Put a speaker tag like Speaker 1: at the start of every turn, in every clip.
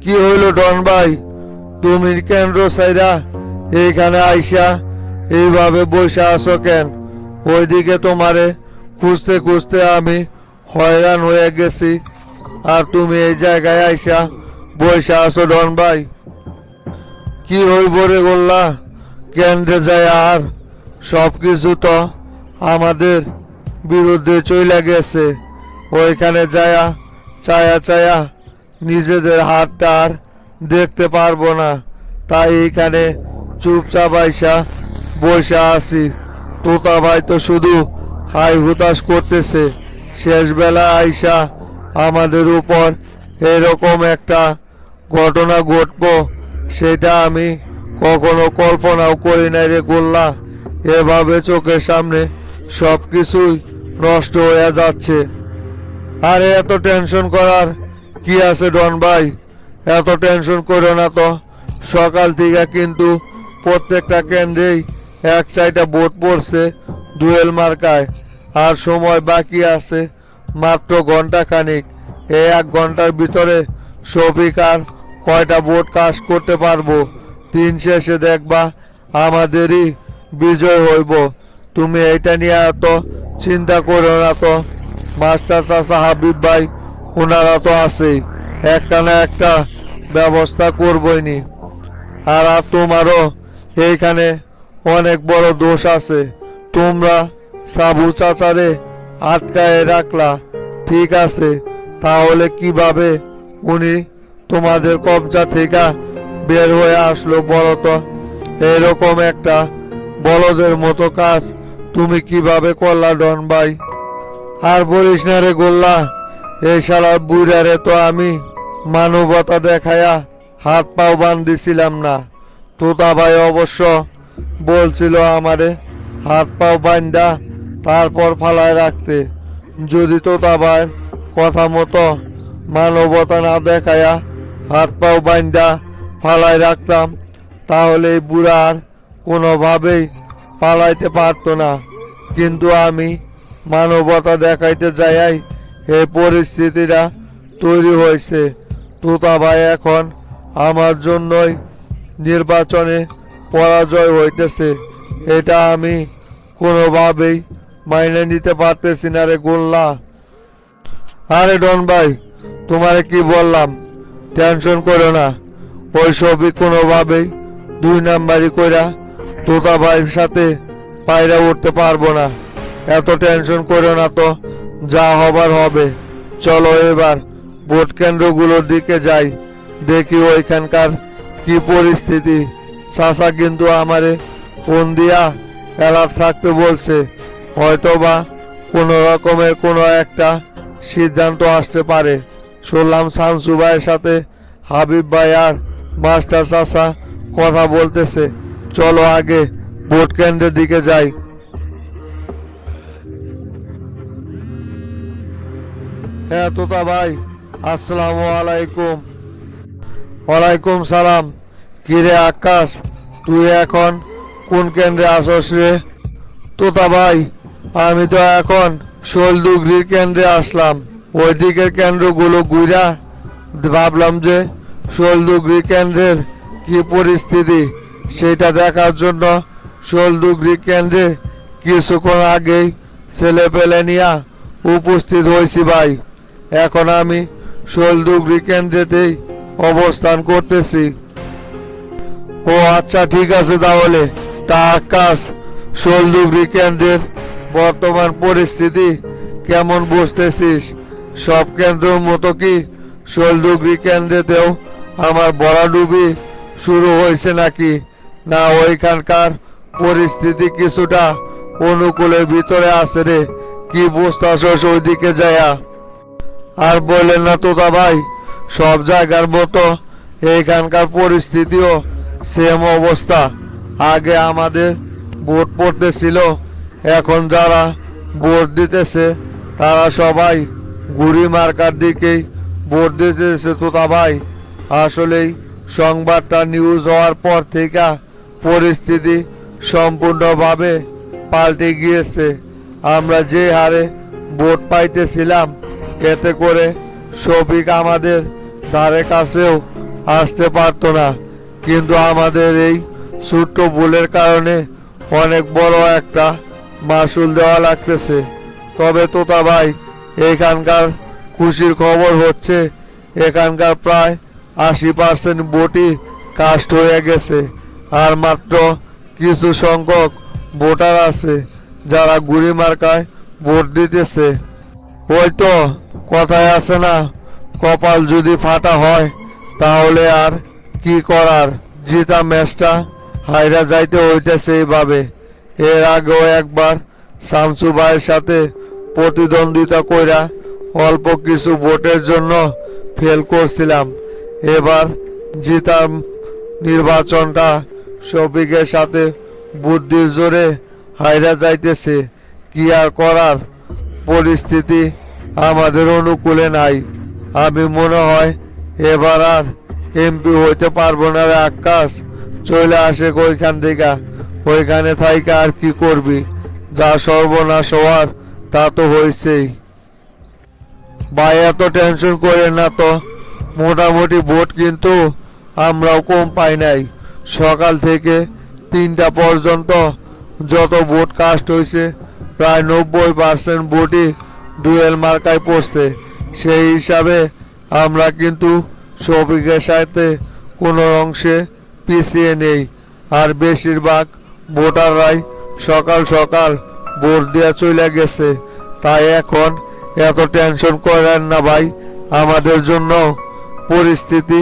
Speaker 1: কি হইল ডন ভাই, তুমি কেন্দ্র সাইরা এইখানে আইসা এইভাবে বসে আছো কেন? ওইদিকে তোমারে খুঁজতে খুঁজতে আমি হয়রান হয়ে গেছি, আর তুমি এই জায়গায় আইসা বসে আছো ডন ভাই। কি হইব রে গোল্লা, কেন্দ্রে যায় আর সব কিছু তো আমাদের বিরুদ্ধে চলে গেছে। ওইখানে যায়া চায়া চায়া নিজেদের হাতটা আর দেখতে পারবো না, তাই এইখানে চুপচাপ আইসা বসে আছি। তোতা ভাই তো শুধু হাই হুতাশ করতেছে। শেষ বেলা আইসা আমাদের উপর এরকম একটা ঘটনা ঘটবো সেটা আমি কখনো কল্পনাও করি নাই রে গোল্লা। এভাবে চোখের সামনে সব কিছুই নষ্ট হয়ে যাচ্ছে। আরে এত টেনশন করার কি আছে ডন ভাই, এত টেনশন করো না তো। সকাল থেকে কিন্তু প্রত্যেকটা কেন্দ্রেই এক চাইটা ভোট পড়ছে দুয়েল মার্কায়, আর সময় বাকি আছে মাত্র ঘন্টা খানিক। এই 1 ঘন্টার ভিতরে শফিক আর কয়টা ভোট কাস্ট করতে পারবো, দিন শেষে দেখবা আমাদেরই বিজয় হইব। তুমি এইটা নিয়ে এত চিন্তা করো না তো। মাস্টার চাচা হাবিব ভাই ওনারা তো আছেই, একটা না একটা ব্যবস্থা করবই নি। আর তোমারও এইখানে অনেক বড় দোষ আছে। তোমরা সাবু চাচারে আটকায় রাখলা, ঠিক আছে, তাহলে কিভাবে উনি তোমাদের কবজা থেকে বের হয়ে আসলো বলো তো? এরকম একটা বলদের মতো কাজ তুমি কিভাবে করলা ডন ভাই? আর বলিস না রে গোল্লা, এই শালা বুড়ারে তো আমি মানবতা দেখায়া হাত পাও বান্ধিছিলাম না। তোতা ভাই অবশ্য বলছিল আমারে হাত পাও বান্ধা তারপর ফালায় রাখতে। যদি তোতা ভাই কথা মতো মানবতা না দেখায়া হাত পাও বান্ধা ফালায় রাখতাম, তাহলে এই বুড়া আর কোনোভাবেই পালাইতে পারতো না। কিন্তু আমি মানবতা দেখাইতে যাই এই পরিস্থিতিটা তৈরি হয়েছে। তোতা ভাই এখন আমার জন্যই নির্বাচনে পরাজয় হইতেছে, এটা আমি কোনোভাবেই মাইনে নিতে পারতেছি না রে গোল্লা। আরে ডন ভাই, তোমারে কি বললাম, টেনশন করো না। ওই সবই কোনোভাবেই 2 নাম্বারি কইরা তোতা ভাইয়ের সাথে পায়রা উঠতে পারবো না। এত টেনশন করো না তো, যা হবার হবে। চলো এবার ভোট কেন্দ্রগুলোর দিকে যাই, দেখি ওইখানকার কি পরিস্থিতি। চাচা কিন্তু আমারে ফোন দিয়া অ্যালার্ট থাকতে বলছে, হয়তোবা কোনো রকমের কোনো একটা সিদ্ধান্ত আসতে পারে। শুনলাম শামসু ভাইয়ের সাথে হাবিব ভাই আর মাস্টার চাচা কথা বলতেছে। চলো আগে ভোট কেন্দ্রের দিকে যাই। হ্যাঁ তোতা ভাই, আসসালামু আলাইকুম। ওয়ালাইকুম সালাম। কিরে আকাশ, তুই এখন কোন কেন্দ্রে আসস রে? তোতা ভাই, আমি তো এখন শোলদুগরির কেন্দ্রে আসলাম। ওই দিকের কেন্দ্রগুলো ঘুরা ভাবলাম যে শোলদুগরি কেন্দ্রের কি পরিস্থিতি সেটা দেখার জন্য শোলদুগরি কেন্দ্রে কিছুক্ষণ আগেই ছেলে পেলে নিয়া উপস্থিত হয়েছি ভাই। এখন আমি শোলদুগরি কেন্দ্রেতেই অবস্থান করতেছি। ও আচ্ছা, ঠিক আছে তাহলে। তা আকাশ, শোলদুগরি কেন্দ্রের বর্তমান পরিস্থিতি কেমন বুঝতেছিস? সব কেন্দ্রের মতো কি শোলদুগরি কেন্দ্রেতেও আমার ভরাডুবি শুরু হয়েছে নাকি? না ওইখানকার পরিস্থিতি কিছুটা অনুকূলের ভিতরে আছে রে? কি বুঝতেছস ওইদিকে যায়া? আর বললেন না তোতা ভাই, সব জায়গার মতো এইখানকার পরিস্থিতিও সেম অবস্থা। আগে আমাদের ভোট পড়তেছিল, এখন যারা ভোট দিতেছে তারা সবাই ঘুরি মার্কার দিকেই ভোট দিতেছে তোতা ভাই। আসলেই সংবাদটা নিউজ হওয়ার পর থেকে পরিস্থিতি সম্পূর্ণভাবে পাল্টে গিয়েছে। আমরা যে হারে ভোট পাইতেছিলাম, এতে করে শফিক আমাদের ধারে কাছেও আসতে পারতো না, কিন্তু আমাদের এই ছোট্ট ভুলের কারণে অনেক বড় একটা মাসুল দেওয়া লাগতেছে। তবে তোতা ভাই, এখানকার খুশির খবর হচ্ছে এখানকার প্রায় 80% ভোটই কাস্ট হয়ে গেছে। আর মাত্র কিছু সংখ্যক ভোটার আছে যারা গুড়ি মার্কায় ভোট দিতেছে। ওই তো কথায় আছে না, কপাল যদি ফাটা হয় তাহলে আর কি করার, জিতা ম্যাচটা হাইরা যাইতে হইতেছে এইভাবে। এর আগেও একবার শামসু ভাইয়ের সাথে প্রতিদ্বন্দ্বিতা কইরা অল্প কিছু ভোটের জন্য ফেল করছিলাম। এবার জিতার নির্বাচনটা শফিকের সাথে বুদ্ধির জোরে হাইরা যাইতেছে। কি আর করার, পরিস্থিতি আমাদের অনুকূলে নাই। আমি মনে হয় এবার আর এমপি হইতে পারবো না রে আকাশ। চলে আসে ওইখান থেকে, ওইখানে থাইকা আর কি করবি? যা সর্বনাশ হওয়ার তা তো হয়েছেই। ভাই এত টেনশন করে না তো, মোটামুটি ভোট কিন্তু আমরাও কম পাই নাই। সকাল থেকে 3টা পর্যন্ত যত ভোট কাস্ট হয়েছে প্রায় 90% ভোটই ডুয়েল মার্কায় পড়ছে। সেই হিসাবে আমরা কিন্তু শফিকের সাথে কোনো অংশে পিছিয়ে নেই। আর বেশিরভাগ ভোটাররাই সকাল সকাল ভোট দেওয়া চলে গেছে। তাই এখন এত টেনশন করেন না ভাই, আমাদের জন্য পরিস্থিতি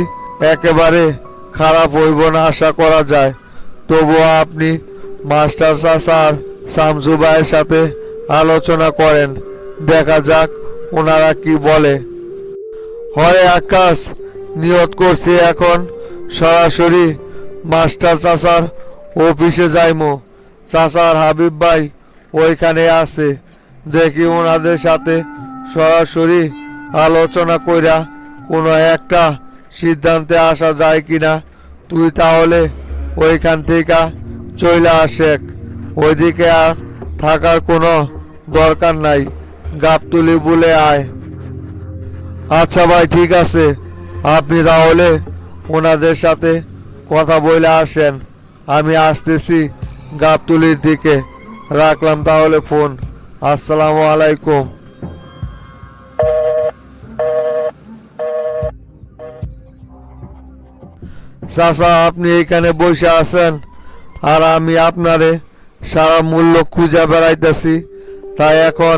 Speaker 1: একেবারে খারাপ হইব না আশা করা যায়। তবুও আপনি মাস্টার চাচার শামসু ভাইয়ের সাথে আলোচনা করেন, দেখা যাক ওনারা কি বলে। হয় আকাশ, নিয়ত করছি এখন সরাসরি মাস্টার চাচার অফিসে যাইমো। চাচার হাবিব ভাই ওইখানে আছে, দেখি ওনাদের সাথে সরাসরি আলোচনা কইরা কোনো একটা সিদ্ধান্তে আসা যায় কিনা। তুই তাহলে ওইখান থেকে চলে আসেক, ওইদিকে আর থাকার কোনো দরকার নাই, গাবতুলি বলে আয়। আচ্ছা ভাই, ঠিক আছে, আপনি তাহলে ওনাদের সাথে কথা বলে আসেন, আমি আসতেছি গাবতুলির দিকে। রাখলাম তাহলে ফোন। আসসালামু আলাইকুম। চাচা, আপনি এখানে বসে আছেন আর আমি আপনারে সারা মূল্য খুঁজে বেড়াইতেছি, তাই এখন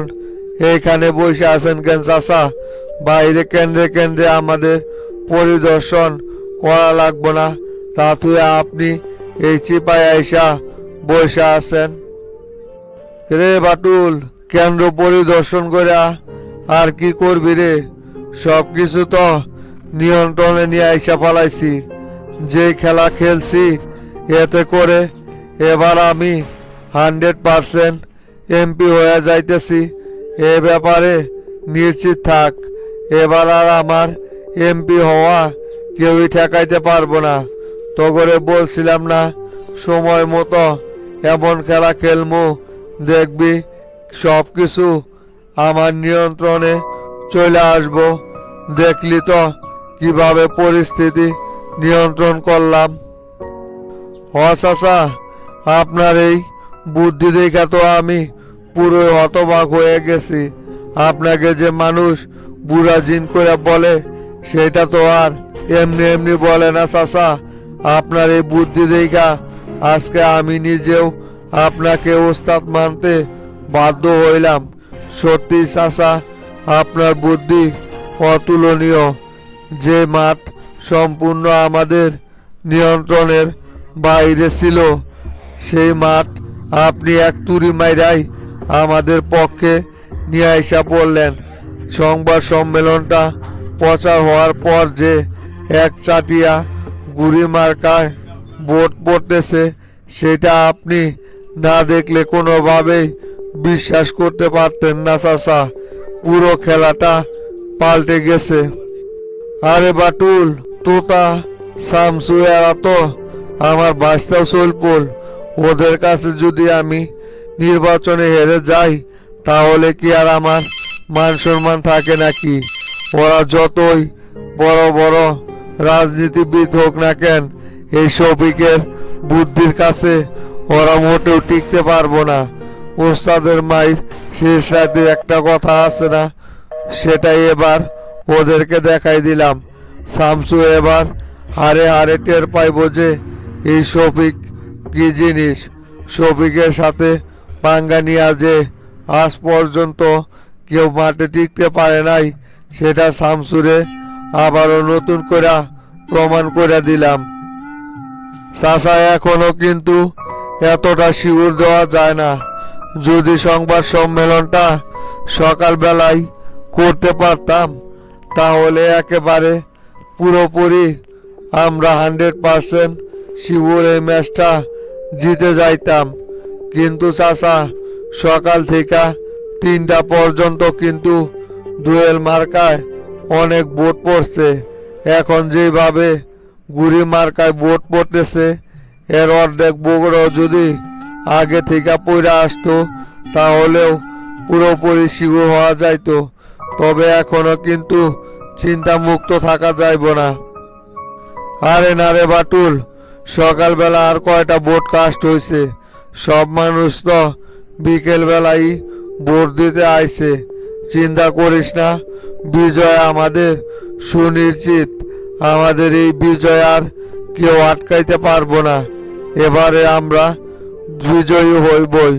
Speaker 1: এইখানে বসে আছেন কেন চাচা? বাইরে কেন্দ্রে কেন্দ্রে আমাদের পরিদর্শন করা লাগবো না? তা তুই আপনি এই চিপায় আইসা বসে আছেন। রে বাটুল, কেন্দ্র পরিদর্শন করে আর কি করবি রে? সব কিছু তো নিয়ন্ত্রণে নিয়ে আইসা পালাইছি। যে খেলা খেলছি এতে করে এবার আমি 100% এমপি হয়ে যাইতেছি, এ ব্যাপারে নিশ্চিত থাক। এবার আর আমার এমপি হওয়া কেউই ঠেকাইতে পারবো না। তো করে বলছিলাম না, সময় মতো এমন খেলা খেলমু, দেখবি সব কিছু আমার নিয়ন্ত্রণে চলে আসবো। দেখলি তো কিভাবে পরিস্থিতি নিয়ন্ত্রণ করলাম। চাচা, আপনার এই বুদ্ধি দেখা তো আমি পুরো হতবাক হয়ে গেছি। আপনাকে যে মানুষ বুড়া জিন করে বলে সেটা তো আর এমনি এমনি বলে না চাচা। আপনার এই বুদ্ধি দেখা আজকে আমি নিজেও আপনাকে ওস্তাদ মানতে বাধ্য হইলাম। সত্যি চাচা, আপনার বুদ্ধি অতুলনীয়। যে মাঠ সম্পূর্ণ আমাদের নিয়ন্ত্রণের বাইরে ছিল, সেই মাঠ আপনি এক তুড়ি মাইরাই আমাদের পক্ষে নিয়ে আইসা পড়লেন। সংবাদ সম্মেলনটা প্রচার হওয়ার পর যে এক চাটিয়া গুড়ি মার্কায় ভোট পড়তেছে, সেটা আপনি না দেখলে কোনোভাবেই বিশ্বাস করতে পারতেন না চাচা। পুরো খেলাটা পাল্টে গেছে। আরে বাটুল, তোতা, শামসু এরা তো আমার বাচ্চাও চলপল। ওদের কাছে যদি আমি নির্বাচনে হেরে যাই তাহলে কি আর আমার মান সম্মান থাকে নাকি? ওরা যতই বড় বড় রাজনীতিবিদ হোক না কেন, এই শফিকের বুদ্ধির কাছে ওরা মোটেও টিকতে পারবো না। ওস্তাদের মায়ের শেষ রাতে একটা কথা আছে না, সেটাই এবার ওদেরকে দেখাই দিলাম। শামসু এবার হারে হারে টের পাইব যে এই শফিক কি জিনিস। শফিকের সাথে পাঙ্গা নিয়ে যে আজ পর্যন্ত কেউ মাঠে টিকতে পারে নাই, সেটা শামসুরে আবারও নতুন করে প্রমাণ করে দিলাম। চাচা, এখনো কিন্তু এতটা শিউর দেওয়া যায় না। যদি সংবাদ সম্মেলনটা সকালবেলায় করতে পারতাম, তাহলে একেবারে পুরোপুরি আমরা 100% শিউর এই ম্যাচটা জিতে যাইতাম। কিন্তু চাচা, সকাল থেকে 3টা পর্যন্ত কিন্তু দুয়েল মার্কায় অনেক ভোট পড়ছে। এখন যেভাবে গুড়ি মার্কায় ভোট পড়তেছে, এর অর্ধেক বগুড়াও যদি আগে থেকে পড়ে আসতো, তাহলেও পুরোপুরি শিউর হওয়া যাইতো। তবে এখনো কিন্তু চিন্তা মুক্ত থাকা যাইব না। আরে না রে বাটুল, সকালবেলা আর কয়টা ভোট কাস্ট হয়েছে? সব মানুষ তো বিকেলবেলাই ভোট দিতে আইছে। চিন্তা করিস না, বিজয় আমাদের সুনিশ্চিত। আমাদের এই বিজয় আর কেউ আটকাইতে পারবো না। এবারে আমরা বিজয়ী হইবই।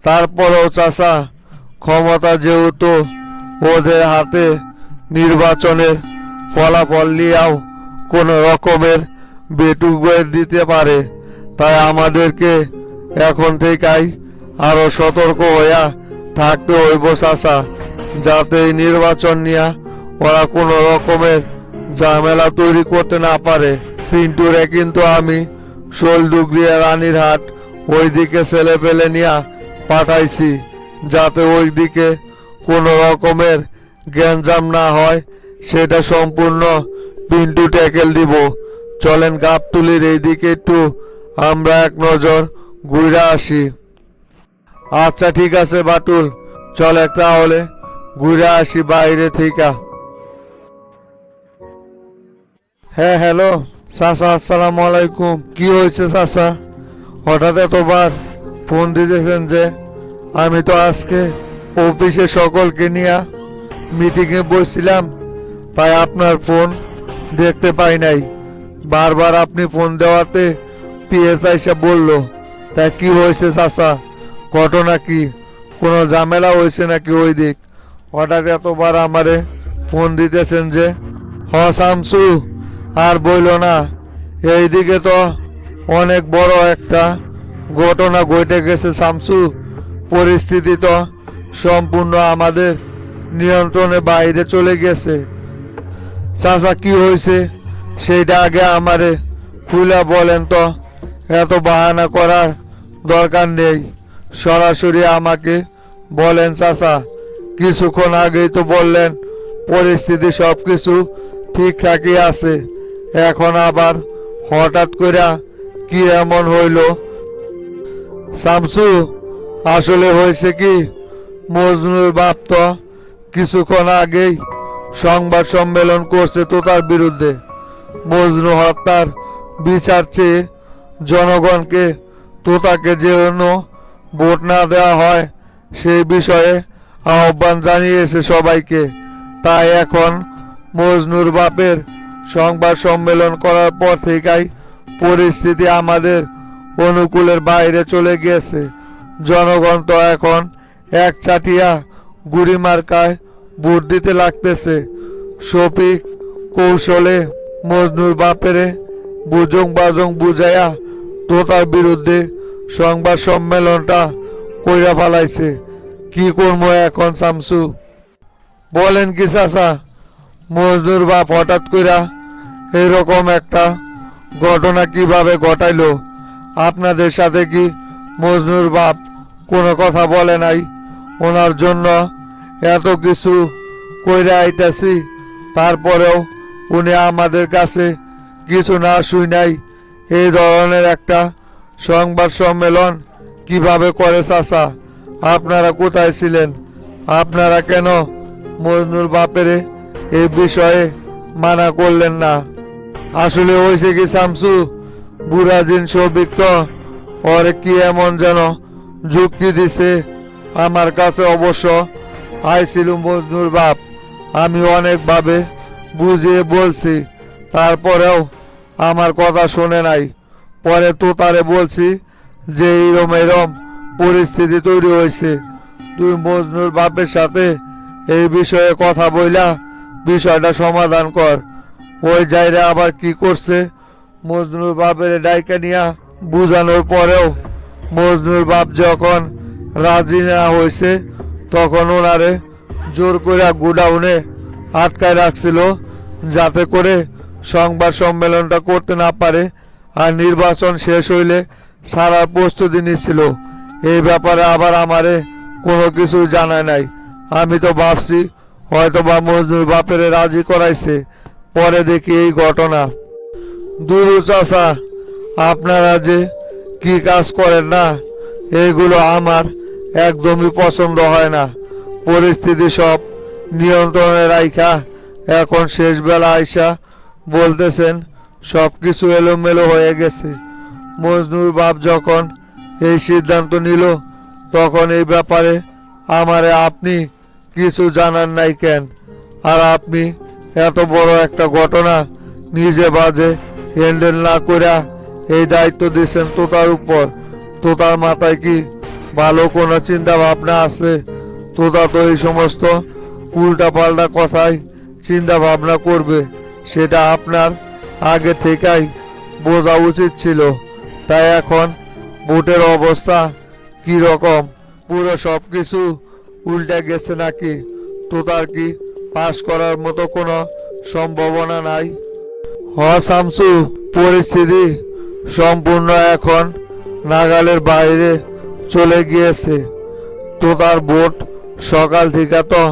Speaker 1: তারপরেও চাচা, ক্ষমতা যেহেতু ওদের হাতে, নির্বাচনের ফলাফল নিয়েও কোনো রকমের বেটুক দিতে পারে। তাই আমাদেরকে এখন থেকেই আরো সতর্ক হইয়া থাকতে হইব চাচা, যাতে এই নির্বাচন নিয়ে ওরা কোনো রকমের ঝামেলা তৈরি করতে না পারে। পিন্টুরে কিন্তু আমি শোলডুগরিয়া রানীরহাট ওইদিকে ছেলে পেলে নিয়ে পাঠাইছি, যাতে ওইদিকে কোনো রকমের গ্যাঞ্জাম না হয়। সেটা সম্পূর্ণ পিন্টু ট্যাকেল দিব। চলেন গাবতুলির এইদিকে একটু আমরা এক নজর ঘুরে আসি। আচ্ছা ঠিক আছে বাটুল, চল তাহলে ঘুরে আসি বাইরে থেকে। হ্যাঁ হ্যালো চাচা, আসসালামু আলাইকুম। কি হয়েছে চাচা, হঠাৎ এতবার ফোন দিতেছেন যে? আমি তো আজকে অফিসে সকলকে নিয়ে মিটিংয়ে বসছিলাম, তাই আপনার ফোন দেখতে পাই নাই। বারবার আপনি ফোন দেওয়াতে পিএসআই সে বলল। তা কি হয়েছে চাচা, ঘটনা কি? কোনো ঝামেলা হয়েছে নাকি ওই দিক? হঠাৎ এতবার আমারে ফোন দিতেছেন যে? হ শামসু, আর বইল না, এইদিকে তো অনেক বড় একটা ঘটনা ঘটে গেছে শামসু। পরিস্থিতি তো সম্পূর্ণ আমাদের নিয়ন্ত্রণের বাইরে চলে গেছে। চাচা কি হয়েছে সেইটা আগে আমারে খুলে বলেন তো। এত বাহানা করার দরকার নেই, সরাসরি আমাকে বলেন চাচা। কিছুক্ষণ আগেই তো বললেন পরিস্থিতি সব কিছু ঠিকঠাকই আছে, এখন আবার হঠাৎ করে কি এমন হইল? শামসু, আসলে হয়েছে কি, মজনুর বাপ তো কিছুক্ষণ আগেই সংবাদ সম্মেলন করছে তোতার বিরুদ্ধে। মজনু হত্যার বিচার চেয়ে জনগণকে তোতাকে যেন ভোট না দেওয়া হয় সেই বিষয়ে আহ্বান জানিয়েছে সবাইকে। তাই এখন মজনুর বাপের সংবাদ সম্মেলন করার পর থেকেই পরিস্থিতি আমাদের অনুকূলের বাইরে চলে গিয়েছে। জনগণ তো এখন এক চাটিয়া গুড়ি মার্কায় ভোট দিতে লাগতেছে। শফিক কৌশলে মজনুর বাপেরে বুজং বাজং বুঝাইয়া তোতার বিরুদ্ধে সংবাদ সম্মেলনটা কইরা ফেলাইছে। কি করবো এখন শামসু, বলেন কি চাচা? মজনুর বাপ হঠাৎ কইরা এরকম একটা ঘটনা কিভাবে ঘটাইলো? আপনাদের সাথে কি মজনুর বাপ কোনো কথা বলে নাই? ওনার জন্য এত কিছু কইরা আইতাছি, তারপরেও উনি আমাদের কাছে কিছু না শুই নাই এই ধরনের একটা সংবাদ সম্মেলন কিভাবে করে চাচা? আপনারা কোথায় ছিলেন? আপনারা কেন মজনুর বাপেরে এই বিষয়ে মানা করলেন না। আসলে হয়েছে কি শামসু, বুড়া দিন সবিক তো ওরে কি এমন যেন যুক্তি দিছে। আমার কাছে অবশ্য আইছিল মজনুর বাপ, আমি অনেকভাবে বুঝিয়ে বলছি, তারপরেও আমার কথা শোনে নাই। পরে তো তারে বলছি যে এরম এরম পরিস্থিতি তৈরি হয়েছে, তুই মজনুর বাপের সাথে এই বিষয়ে কথা বইলা বিষয়টা সমাধান কর। ওই যাইরা আবার কি করছে, মজনুর বাপের ডাইকা নিয়া বুঝানোর পরেও মজনুর বাপ যখন রাজি না হয়েছে, তখন ওনারে জোর করে গোডাউনে আটকায় রাখছিল, যাতে করে সংবাদ সম্মেলনটা করতে না পারে। আর নির্বাচন শেষ হইলে সারার প্রস্তুতি নিচ্ছিল। এই ব্যাপারে আবার আমারে কোনো কিছু জানায় নাই। আমি তো ভাবছি হয়তো বা মজনুর বাপের রাজি করাইছে, পরে দেখি এই ঘটনা। দুরু চাচা, আপনারা যে কি কাজ করেন না, এগুলো আমার একদমই পছন্দ হয় না। পরিস্থিতি সব নিয়ন্ত্রণে রাইখা এখন শেষ বেলা আইসা বলতেছেন সব কিছু এলোমেলো হয়ে গেছে। মজনুর বাপ যখন এই সিদ্ধান্ত নিল, তখন এই ব্যাপারে আমারে আপনি কিছু জানান নাই কেন? আর আপনি এত বড় একটা ঘটনা নিজে বাজে হ্যান্ডেল না করে এই দায়িত্ব দিয়েছেন তোতার উপর। তোতার মাথায় কি ভালো কোনো চিন্তা ভাবনা আছে? তোতা তো এই সমস্ত উল্টা পাল্টা কথাই চিন্তা ভাবনা করবে, সেটা আপনার আগে থেকেই বোঝা উচিত ছিল। তাই এখন ভোটের অবস্থা কি রকম? পুরো সব কিছু উল্টে গেছে নাকি? তোতার কি পাশ করার মতো কোনো সম্ভাবনা নাই? হ শামসু, পরিস্থিতি সম্পূর্ণ এখন নাগালের বাইরে চলে গিয়েছে। তোতার ভোট সকাল থেকে তো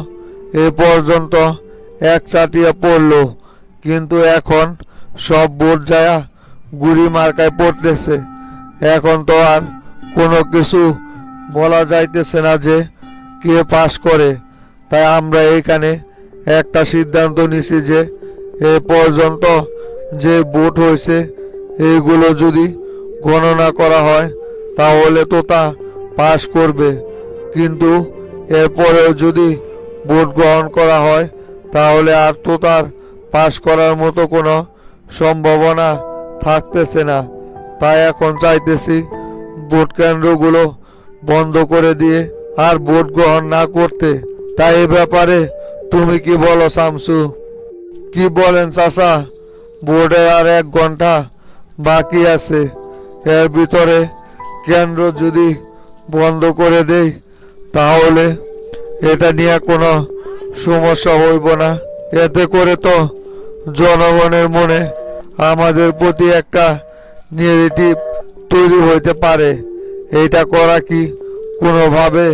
Speaker 1: এ পর্যন্ত এক চাটিয়া পড়লো, কিন্তু এখন সব ভোট যায়া গুড়ি মার্কায় পড়তেছে। এখন তো আর কোনো কিছু বলা যাইতেছে না যে কে পাশ করে। তাই আমরা এইখানে একটা সিদ্ধান্ত নিছি যে এ পর্যন্ত যে ভোট হয়েছে এইগুলো যদি গণনা করা হয় তাহলে তো তা পাশ করবে, কিন্তু এরপরেও যদি ভোট গ্রহণ করা হয় তাহলে আর তো তার পাশ করার মতো কোনো সম্ভাবনা থাকতেছে না। তাই এখন চাইতেছি ভোট কেন্দ্রগুলো বন্ধ করে দিয়ে আর ভোট গ্রহণ না করতে। তাই এ ব্যাপারে তুমি কি বলো শামসু? কি বলেন চাচা? ভোটের আর 1 ঘন্টা বাকি আছে, এর ভিতরে কেন্দ্র যদি বন্ধ করে দেই তাহলে এটা নিয়ে কোনো সমস্যা হইব না। এতে করে তো জনগণের মনে আমাদের প্রতি একটা নেগেটিভ তৈরি হইতে পারে। এইটা করা কি কোনোভাবে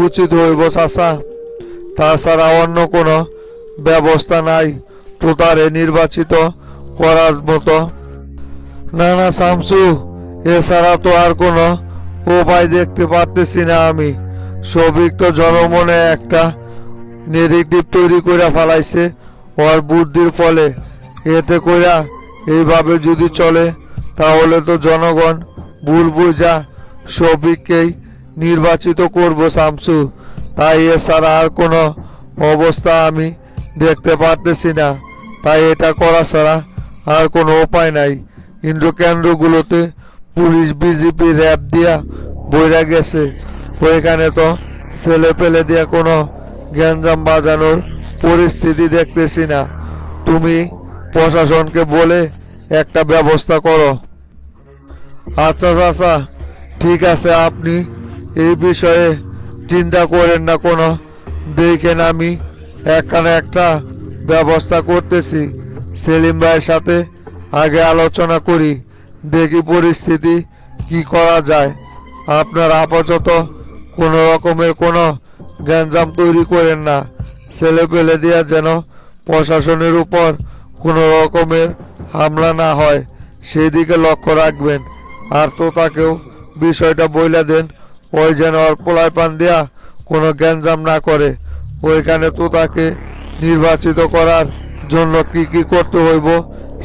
Speaker 1: উচিত হইব চাচা? তাছাড়া অন্য কোনো ব্যবস্থা নাই তোতারে নির্বাচিত করার মতো? না না শামসু, এছাড়া তো আর কোনো উপায় দেখতে পারতেছি না আমি। সবিক তো জনমনে একটা নেগেটিভ তৈরি করে ফেলাইছে ওর বুদ্ধির ফলে। এতে কইরা এইভাবে যদি চলে তাহলে তো জনগণ ভুল বুঝা সবিককেই নির্বাচিত করব শামসু। তাই এছাড়া আর কোনো অবস্থা আমি দেখতে পারতেছি না। তাই এটা করা ছাড়া আর কোনো উপায় নাই। কিন্তু কেন্দ্রগুলোতে পুলিশ, বিজেপি, র্যাব দিয়া বইরা গেছে। ওইখানে তো ছেলে পেলে দিয়া কোনো গ্যাঞ্জাম বাজানোর পরিস্থিতি দেখতেছি না। তুমি প্রশাসনকে বলে একটা ব্যবস্থা করো। আচ্ছা চাচা, ঠিক আছে, আপনি এই বিষয়ে চিন্তা করেন না কোনো। দেখেন আমি একটা না একটা ব্যবস্থা করতেছি। সেলিম ভাইয়ের সাথে আগে আলোচনা করি, দেখি পরিস্থিতি কি করা যায়। আপনার আপাতত কোনো রকমের কোনো গ্যাঞ্জাম তৈরি করেন না। ছেলে পেলে দেওয়া যেন প্রশাসনের উপর কোনো রকমের হামলা না হয় সেই দিকে লক্ষ্য রাখবেন। আর তো তাকেও বিষয়টা বইলা দেন, ওই যেন ওর পোলায় পান দেয়া কোনো গ্যাঞ্জাম না করে। ওইখানে তো তাকে নির্বাচিত করার জন্য কি কি করতে হইব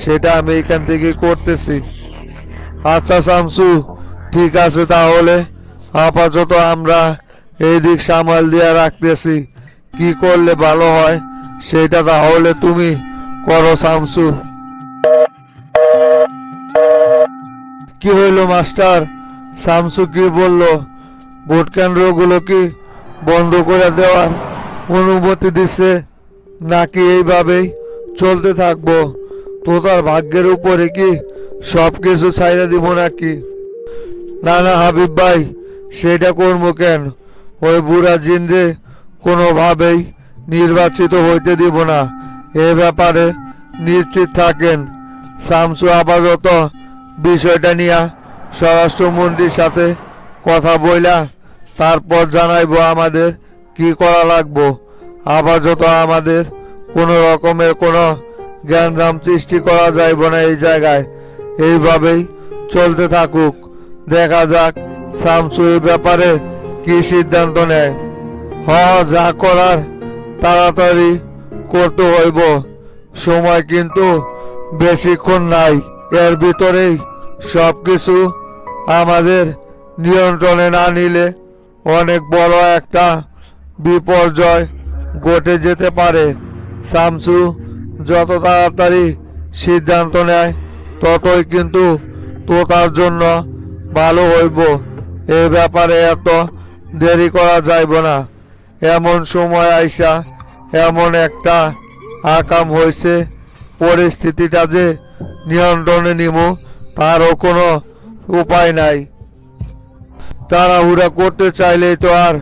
Speaker 1: সেটা আমি এখান থেকে করতেছি। আচ্ছা শামসু, ঠিক আছে, তাহলে আপাতত আমরা এই দিক সামাল দিয়ে রাখতেছি। কি করলে ভালো হয় সেটা তাহলে তুমি করো শামসু। কি হইল মাস্টার? শামসু কি বলল? ভোট কেন্দ্রগুলো কি বন্ধ করে দেওয়ার অনুমতি দিছে, নাকি এইভাবেই চলতে থাকবো? তো তার ভাগ্যের উপরে কি সব কিছু ছাইড়া দিব নাকি? না না হাবিব ভাই, সেটা করবো কেন? ওই বুড়া জিনরে কোনোভাবেই নির্বাচিত হইতে দিব না, এ ব্যাপারে নিশ্চিত থাকেন। শামসু আপাতত বিষয়টা নিয়ে স্বরাষ্ট্রমন্ত্রীর সাথে কথা বইলা তারপর জানাইবো আমাদের কি করা লাগবো। আপাতত আমাদের কোনো রকমের কোনো জ্ঞানজাম সৃষ্টি করা যাইব না এই জায়গায়। এইভাবেই চলতে থাকুক, দেখা যাক শামসু এই ব্যাপারে কি সিদ্ধান্ত নেয়। যা করার তাড়াতাড়ি করতে হইব, সময় কিন্তু বেশিক্ষণ নাই। এর ভিতরেই সব কিছু আমাদের নিয়ন্ত্রণে না নিলে অনেক বড় একটা বিপর্যয় ঘটে যেতে পারে। শামসু যত তাড়াতাড়ি সিদ্ধান্ত নেয় ততই কিন্তু তার জন্য ভালো হইব। এ ব্যাপারে এত দেরি করা যাইব না। এমন সময় আইসা এমন একটা আকাম হয়েছে, পরিস্থিতিটা যে নিয়ন্ত্রণে নিব তারও কোনো উপায় নাই। তাড়াহুড়া করতে চাইলেই তো আর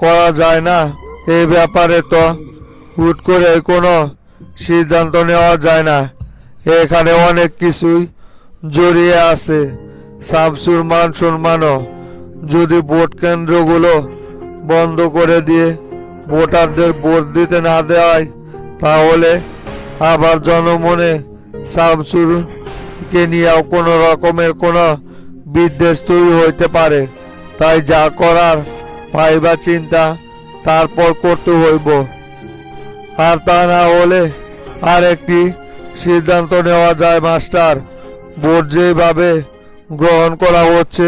Speaker 1: করা যায় না। এই ব্যাপারে তো হুট করে কোনো সিদ্ধান্ত নেওয়া যায় না। এখানে অনেক কিছুই জড়িয়ে আছে। শামসুর মান সম্মানও যদি ভোট কেন্দ্রগুলো বন্ধ করে দিয়ে ভোটারদের ভোট দিতে না দেওয়ায়, তাহলে আবার জনমনে শামসুরকে নিয়েও কোনো রকমের কোনো বিদ্বেষ তৈরি হইতে পারে। তাই যা করার ভাইবা চিন্তা তারপর করতে হইব। আর তা না হলে আর একটি সিদ্ধান্ত নেওয়া যায় মাস্টার। ভোট যেভাবে গ্রহণ করা হচ্ছে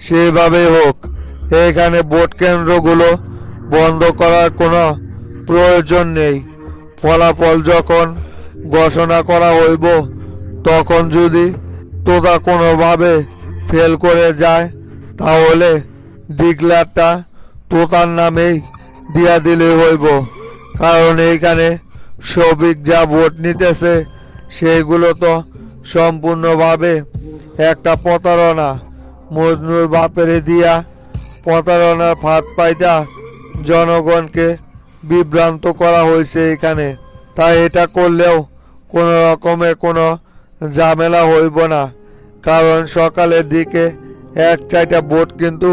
Speaker 1: সেইভাবেই হোক। এখানে ভোট কেন্দ্রগুলো বন্ধ করার কোনো প্রয়োজন নেই। ফলাফল যখন ঘোষণা করা হইব তখন যদি তোতা কোনোভাবে ফেল করে যায়, তাহলে ডিক্লারটা তোতার নামেই দিয়া দিলে হইব। কারণ এইখানে সবিক যা ভোট নিতেছে সেইগুলো তো সম্পূর্ণভাবে একটা প্রতারণা। মজনুর বাপেরে দিয়া প্রতারণার ফাঁদ পাইতা জনগণকে বিভ্রান্ত করা হয়েছে এখানে। তাই এটা করলেও কোনো রকমের কোনো ঝামেলা হইব না। কারণ সকালের দিকে 1-4টা ভোট কিন্তু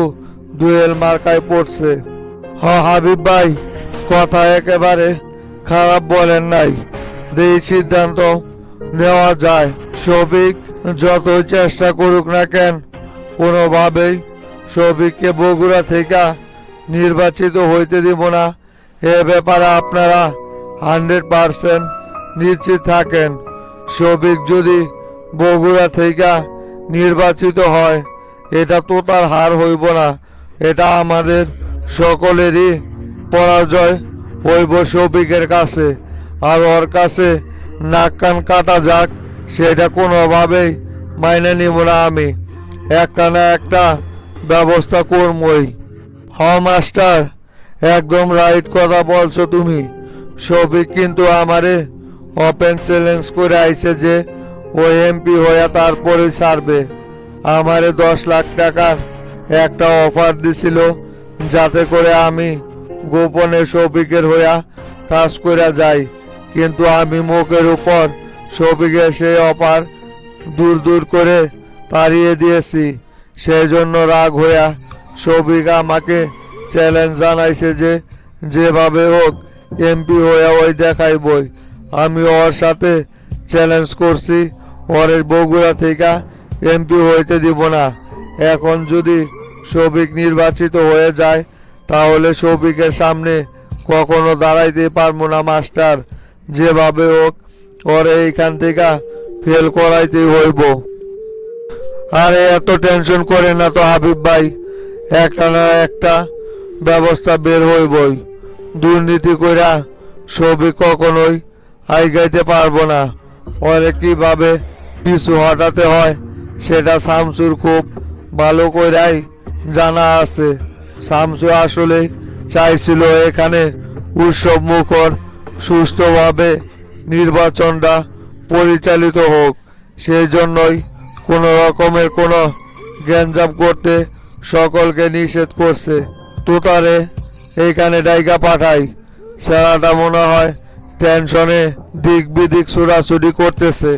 Speaker 1: দুয়েল মার্কায় পড়ছে। হাবিব ভাই, কথা একেবারে খারাপ বলেন নাই। এই সিদ্ধান্ত নেওয়া যায়। সবিক যতই চেষ্টা করুক না কেন, কোনোভাবেই সবিককে বগুড়া থেকে নির্বাচিত হইতে দিব না। এ ব্যাপারে আপনারা 100% নিশ্চিত থাকেন। সবিক যদি বগুড়া থেকে নির্বাচিত হয়, এটা তো তার হার হইব না, এটা আমাদের সকলেরই পরাজয় হইব সবিকের কাছে। আর ওর কাছে নাক কান কাটা যাক, সেটা কোনোভাবেই মাইনে নিব না আমি। একটা না একটা ব্যবস্থা করবই। মাস্টার, একদম রাইট কথা বলছো তুমি। সবিক কিন্তু আমারে ওপেন চ্যালেঞ্জ করে আইছে যে ও এমপি হইয়া তারপরে ছাড়বে। আমারে 10 লাখ টাকার একটা অফার দিছিল, যাতে করে আমি গোপনে সবিকের হইয়া কাজ করে যাই। কিন্তু আমি মুখের উপর সবিকের সেই অফার দূর দূর করে তাড়িয়ে দিয়েছি। সেই জন্য রাগ হইয়া সবিক আমাকে চ্যালেঞ্জ জানাইছে যে যেভাবে হোক এমপি হইয়া ওই দেখাইবই। আমি ওর সাথে চ্যালেঞ্জ করছি, ওরে বগুড়া থেকে এমপি হইতে দিব না। এখন যদি সবিক নির্বাচিত হয়ে যায়, তাহলে সবিকের সামনে কখনো দাঁড়াইতে পারবো না মাস্টার। যেভাবে হোক ওরে এইখান থেকে ফেল করাইতেই হইব। আরে এত টেনশন করে না তো হাবিব ভাই, একটা না একটা ব্যবস্থা বের হইবই। দুর্নীতি কইরা সবই কখনোই আইগাইতে পারবো না। ওরে কিভাবে পিছু হটাতে হয় সেটা শামসুর খুব ভালো কইরাই জানা আছে। শামসু আসলে চাইছিল এখানে উৎসব মুখর সুষ্ঠুভাবে নির্বাচনটা পরিচালিত হোক, সেই জন্যই কোনো রকমের কোনো গ্যাঞ্জাম করতে সকলকে নিষেধ করছে। তোতারে এইখানে ডাইকা পাঠাই, সেরাটা মনে হয় টেনশনে দিক বিদিক ছোড়াছুড়ি করতেছে।